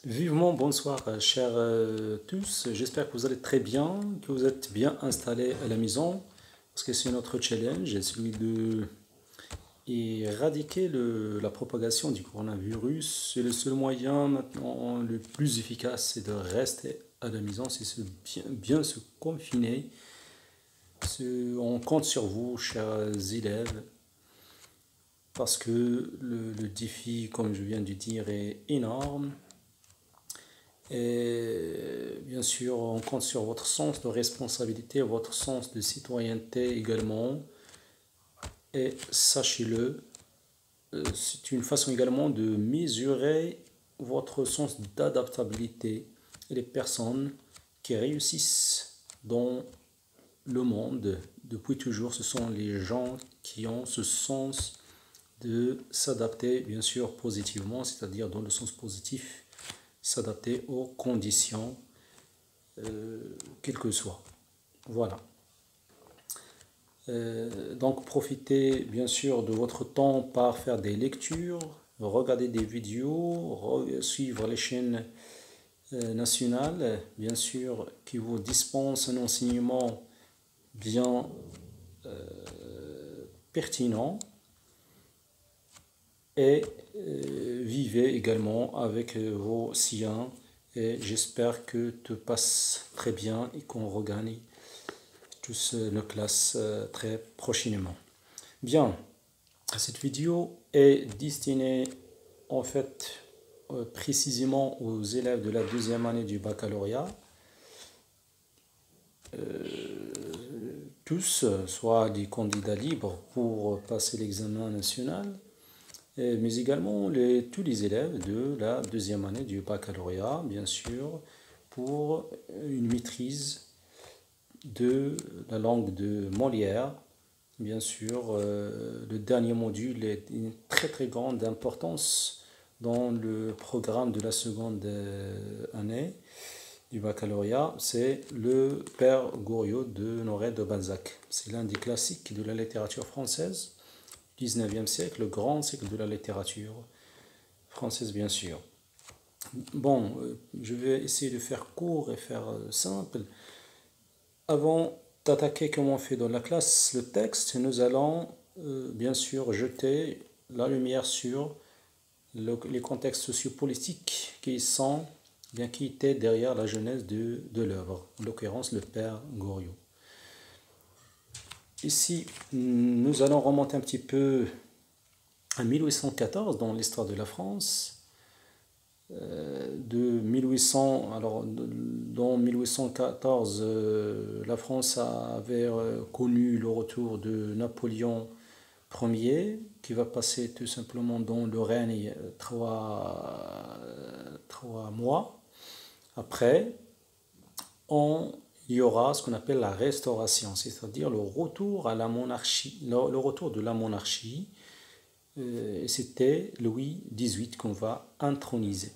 Vivement bonsoir, chers tous. J'espère que vous allez très bien, que vous êtes bien installés à la maison, parce que c'est notre challenge, c'est celui de éradiquer la propagation du coronavirus. C'est le seul moyen maintenant le plus efficace, c'est de rester à la maison, c'est bien se confiner. On compte sur vous, chers élèves, parce que le défi, comme je viens de dire, est énorme. Et bien sûr, on compte sur votre sens de responsabilité, votre sens de citoyenneté également. Et sachez-le, c'est une façon également de mesurer votre sens d'adaptabilité. Et les personnes qui réussissent dans le monde depuis toujours, ce sont les gens qui ont ce sens de s'adapter, bien sûr, positivement, c'est-à-dire dans le sens positif, s'adapter aux conditions quel que soit. Voilà. Donc profitez bien sûr de votre temps par faire des lectures, regarder des vidéos, suivre les chaînes nationales, bien sûr, qui vous dispensent un enseignement bien pertinent et vivez également avec vos siens et j'espère que tout passe très bien et qu'on regagne tous nos classes très prochainement. Bien, cette vidéo est destinée en fait précisément aux élèves de la deuxième année du baccalauréat. Tous, soit des candidats libres pour passer l'examen national, mais également tous les élèves de la deuxième année du baccalauréat, bien sûr, pour une maîtrise de la langue de Molière. Bien sûr, le dernier module est une très très grande importance dans le programme de la seconde année du baccalauréat. C'est le Père Goriot de Honoré de Balzac. C'est l'un des classiques de la littérature française, 19e siècle, le grand siècle de la littérature française bien sûr. Bon, je vais essayer de faire court et faire simple. Avant d'attaquer comme on fait dans la classe le texte, nous allons bien sûr jeter la lumière sur les contextes sociopolitiques qui étaient derrière la genèse de l'œuvre, en l'occurrence le Père Goriot. Ici, nous allons remonter un petit peu à 1814 dans l'histoire de la France. De 1800, alors dans 1814, la France avait connu le retour de Napoléon Ier, qui va passer tout simplement dans le règne trois mois. Après, il y aura ce qu'on appelle la restauration, c'est-à-dire le retour à la monarchie, le retour de la monarchie. C'était Louis XVIII qu'on va introniser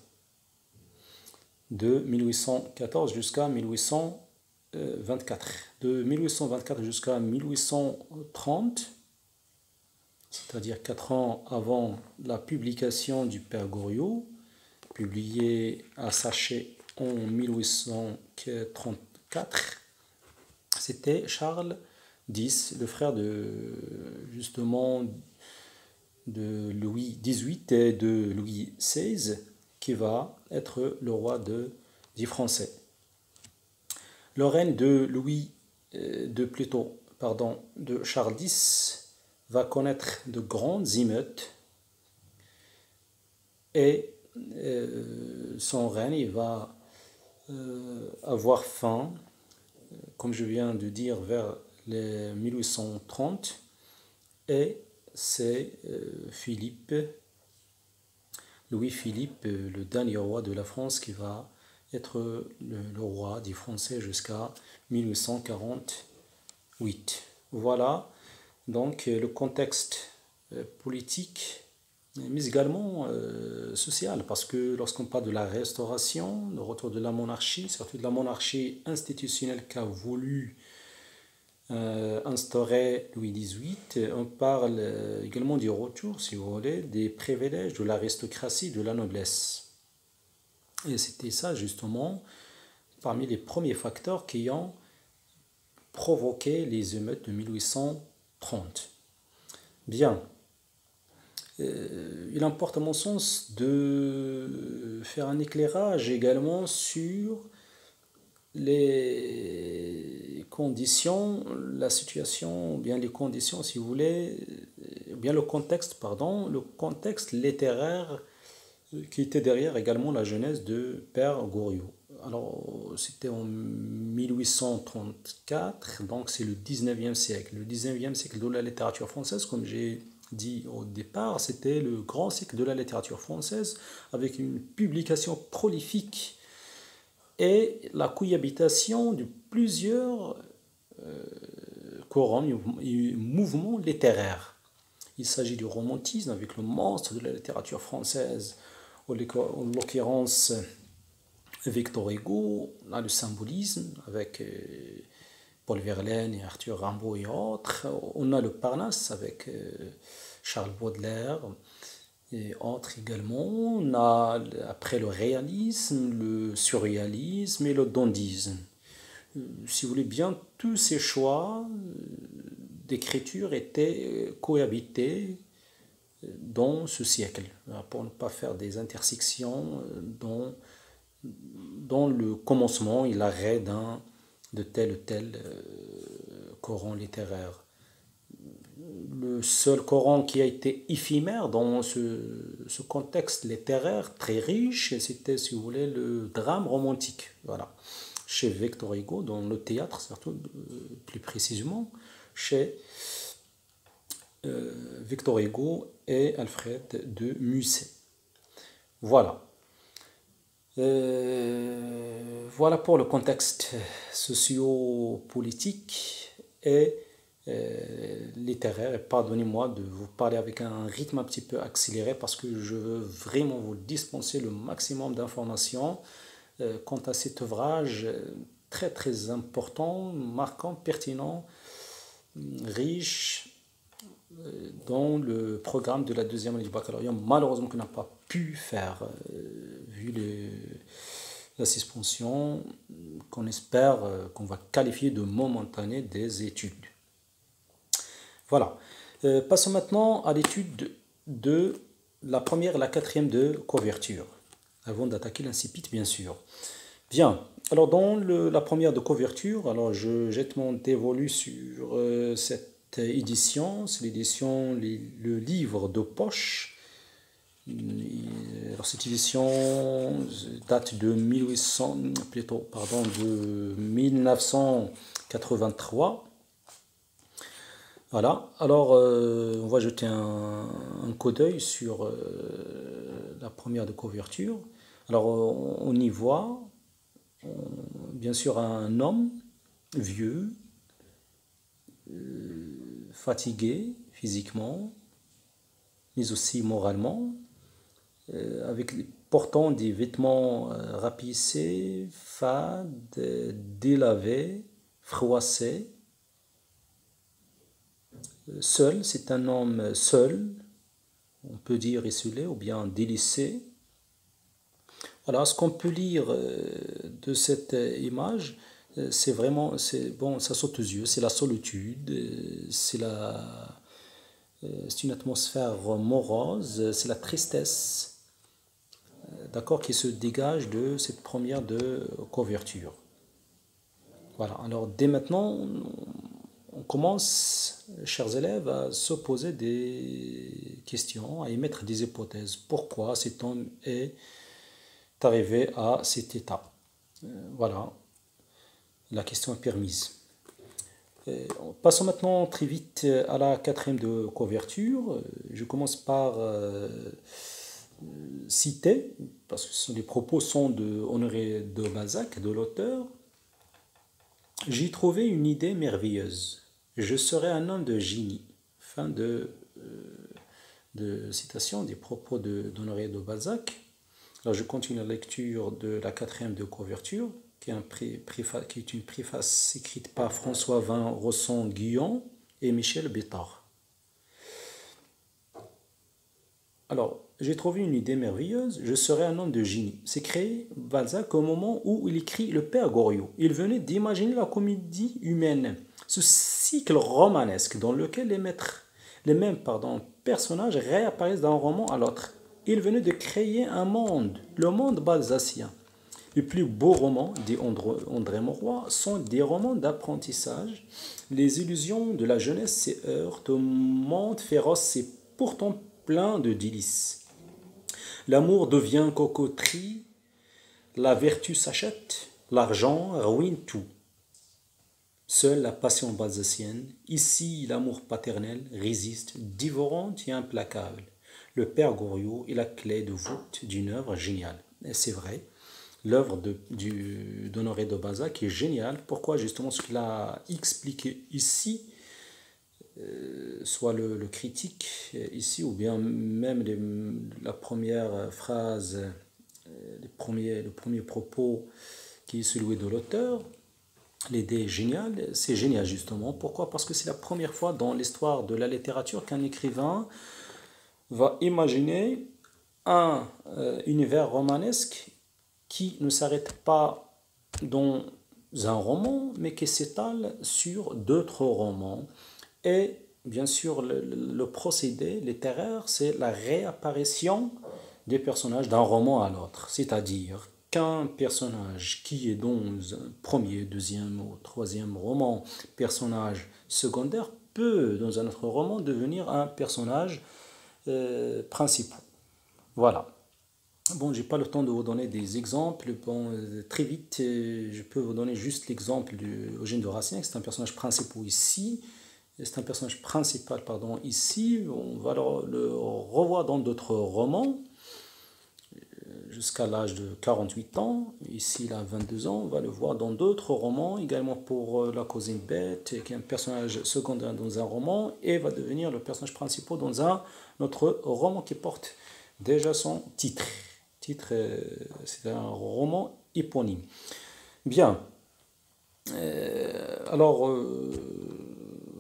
de 1814 jusqu'à 1824. De 1824 jusqu'à 1830, c'est-à-dire 4 ans avant la publication du Père Goriot, publié à Sachet en 1834, c'était Charles X, le frère justement de Louis XVIII et de Louis XVI, qui va être le roi des Français. Le règne de de Charles X va connaître de grandes émeutes et son règne va avoir fin, comme je viens de dire, vers les 1830 et c'est Louis-Philippe, le dernier roi de la France, qui va être le roi des Français jusqu'à 1848. Voilà donc le contexte politique, mais également social, parce que lorsqu'on parle de la restauration, le retour de la monarchie, surtout de la monarchie institutionnelle qu'a voulu instauré Louis XVIII, on parle également du retour, si vous voulez, des privilèges de l'aristocratie, de la noblesse. Et c'était ça justement parmi les premiers facteurs qui ont provoqué les émeutes de 1830. Bien, il importe à mon sens de faire un éclairage également sur les conditions, la situation, ou bien les conditions, si vous voulez, ou bien le contexte, pardon, le contexte littéraire qui était derrière également la jeunesse de Père Goriot. Alors, c'était en 1834, donc c'est le 19e siècle. Le 19e siècle de la littérature française, comme j'ai dit au départ, c'était le grand siècle de la littérature française, avec une publication prolifique et la cohabitation de plusieurs courants et mouvements littéraires. Il s'agit du romantisme avec le monstre de la littérature française, en l'occurrence Victor Hugo, là, le symbolisme avec Paul Verlaine et Arthur Rimbaud et autres. On a le Parnasse avec Charles Baudelaire et autres également. On a après le réalisme, le surréalisme et le dandisme. Si vous voulez bien, tous ces choix d'écriture étaient cohabités dans ce siècle, pour ne pas faire des intersections dans le commencement et l'arrêt de tel ou tel courant littéraire. Le seul courant qui a été éphémère dans ce contexte littéraire très riche, c'était, si vous voulez, le drame romantique. Voilà. Chez Victor Hugo, dans le théâtre, surtout plus précisément, chez Victor Hugo et Alfred de Musset. Voilà. Voilà pour le contexte socio-politique et littéraire. Et pardonnez-moi de vous parler avec un rythme un petit peu accéléré parce que je veux vraiment vous dispenser le maximum d'informations quant à cet ouvrage très très important, marquant, pertinent, riche dans le programme de la deuxième année du baccalauréat, malheureusement qu'on n'a pas pu faire, vu la suspension, qu'on espère qu'on va qualifier de momentanée des études. Voilà. Passons maintenant à l'étude de la première et la quatrième de couverture, avant d'attaquer l'incipit, bien sûr. Bien. Alors, dans la première de couverture, alors je jette mon dévolu sur cette édition, c'est l'édition, le livre de poche. Alors, cette édition date de 1983. Voilà, alors on va jeter un coup d'œil sur la première de couverture. Alors on y voit bien sûr un homme vieux, fatigué physiquement, mais aussi moralement, portant des vêtements rapissés, fades, délavés, froissés. Seul, c'est un homme seul, on peut dire esselé ou bien délaissé. Voilà, ce qu'on peut lire de cette image, c'est vraiment, bon, ça saute aux yeux, c'est la solitude, c'est une atmosphère morose, c'est la tristesse, d'accord, qui se dégage de cette première de couverture. Voilà, alors dès maintenant, on commence, chers élèves, à se poser des questions, à émettre des hypothèses. Pourquoi cet homme est arrivé à cet état? Voilà, la question est permise. Passons maintenant très vite à la quatrième de couverture. Je commence par citer, parce que les propos sont de Honoré de Balzac, de l'auteur. J'ai trouvé une idée merveilleuse. Je serai un homme de génie. Fin de citation des propos d'Honoré de Balzac. Alors je continue la lecture de la quatrième de couverture, qui est une préface écrite par François Rosson-Guyon et Michel Bétard. Alors, j'ai trouvé une idée merveilleuse, je serai un homme de génie. C'est créé Balzac au moment où il écrit Le Père Goriot. Il venait d'imaginer la comédie humaine, ce cycle romanesque dans lequel les mêmes personnages réapparaissent d'un roman à l'autre. Il venait de créer un monde, le monde balzacien. Les plus beaux romans d'André Mauroy sont des romans d'apprentissage. Les illusions de la jeunesse se heurtent au monde féroce et pourtant plein de délices. L'amour devient cocoterie, la vertu s'achète, l'argent ruine tout. Seule la passion balzacienne, ici l'amour paternel, résiste, dévorante et implacable. Le père Goriot est la clé de voûte d'une œuvre géniale. Et c'est vrai, l'œuvre d'Honoré de Balzac est géniale. Pourquoi? Justement ce qu'il a expliqué ici, soit le critique ici, ou bien même la première phrase, le premier propos qui est celui de l'auteur. L'idée est géniale, c'est génial justement. Pourquoi? Parce que c'est la première fois dans l'histoire de la littérature qu'un écrivain va imaginer un univers romanesque qui ne s'arrête pas dans un roman, mais qui s'étale sur d'autres romans. Et bien sûr, le procédé littéraire, c'est la réapparition des personnages d'un roman à l'autre. C'est-à-dire qu'un personnage qui est dans un premier, deuxième ou troisième roman, personnage secondaire, peut, dans un autre roman, devenir un personnage principal. Voilà. Bon, j'ai pas le temps de vous donner des exemples. Bon, très vite, je peux vous donner juste l'exemple d'Eugène de Racine, c'est un personnage principal ici. C'est un personnage principal, pardon, ici. On va le revoir dans d'autres romans jusqu'à l'âge de 48 ans. Ici, il a 22 ans. On va le voir dans d'autres romans, également pour La cousine bête, qui est un personnage secondaire dans un roman et va devenir le personnage principal dans un autre roman qui porte déjà son titre. C'est un roman éponyme. Bien. Alors,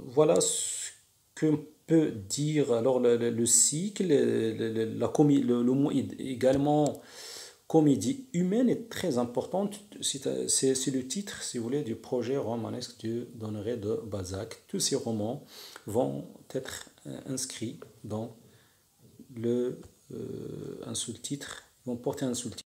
voilà ce que peut dire alors le cycle, le mot également comédie humaine est très importante. C'est le titre, si vous voulez, du projet romanesque d'Honoré de Balzac. Tous ces romans vont être inscrits dans un seul titre, vont porter un seul titre.